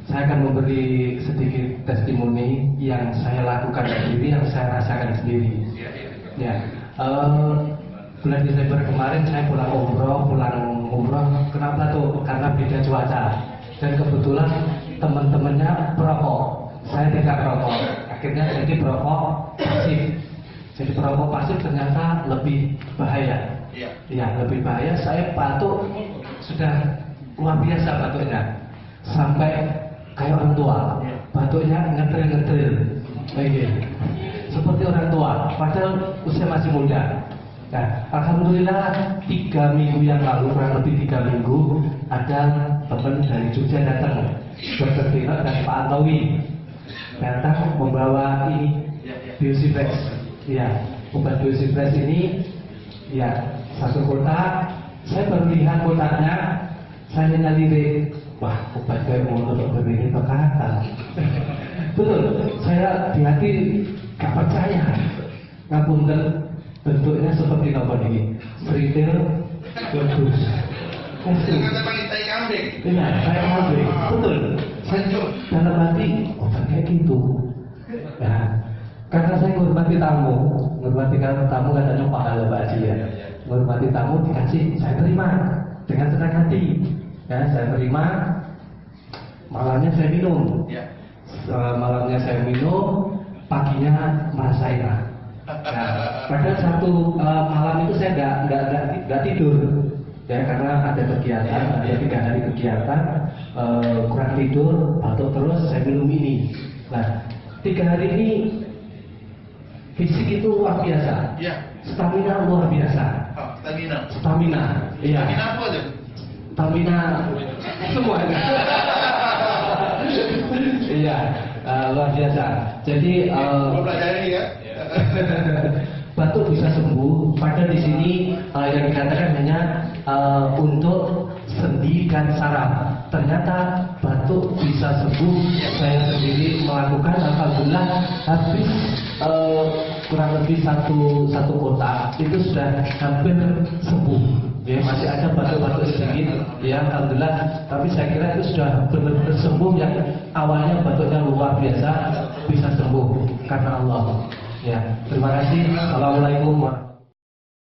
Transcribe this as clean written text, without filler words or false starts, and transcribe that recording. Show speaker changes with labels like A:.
A: saya akan memberi sedikit testimoni yang saya lakukan sendiri, yang saya rasakan sendiri. Ya, bulan Desember kemarin saya pulang umroh. Kenapa tuh? Karena beda cuaca. Dan kebetulan teman-temannya perokok, saya tidak perokok. Akhirnya jadi perokok pasif. Jadi perokok pasif ternyata lebih bahaya. Ya, lebih bahaya. Saya batuk sudah luar biasa batuknya, sampai kayak orang tua. Batuknya ngedril, seperti orang tua. Padahal usia masih muda. Nah, alhamdulillah 3 minggu yang lalu, kurang lebih 3 minggu, ada teman dari Jogja datang, Dr. Tino dan Pak Antowi datang membawa ini Biosiflex. Ya, obat Biosiflex ini, ya, satu kotak. Saya baru lihat kotaknya, saya lirik, wah, obat kayak untuk begini kata. Betul, saya di hati gak percaya. Ngapunten, bentuknya seperti apa ini? Seritil, bagus.
B: Kata pangitai kambing.
A: Iya, saya kambing. Betul. Saya dalam hati, obat kayak gitu. Nah, karena saya menghormati tamu katanya pahala Pak Haji ya. Menghormati tamu dikasih, saya terima dengan senang hati. Ya, saya terima. Malamnya saya minum. Malamnya saya minum, paginya merasa enak. Nah, pada satu malam itu saya nggak tidur, ya, karena ada kegiatan, ada 3 hari kegiatan, kurang tidur, batuk terus, saya minum ini. Nah, 3 hari ini fisik itu luar biasa, stamina luar biasa. Stamina, iya.
B: Stamina apa tuh?
A: Stamina semua. Iya, luar biasa. Jadi
B: pelajari ya.
A: batuk bisa sembuh. Padahal di sini yang dikatakan hanya untuk sendi dan saraf. Ternyata batuk bisa sembuh. Saya sendiri melakukan, alhamdulillah habis kurang lebih satu kotak itu sudah hampir sembuh. Ya, masih ada batuk-batuk sedikit, ya, alhamdulillah. Tapi saya kira itu sudah benar-benar sembuh. Yang awalnya batuknya luar biasa bisa sembuh karena Allah. Ya, terima kasih. Assalamualaikum warahmatullahi wabarakatuh.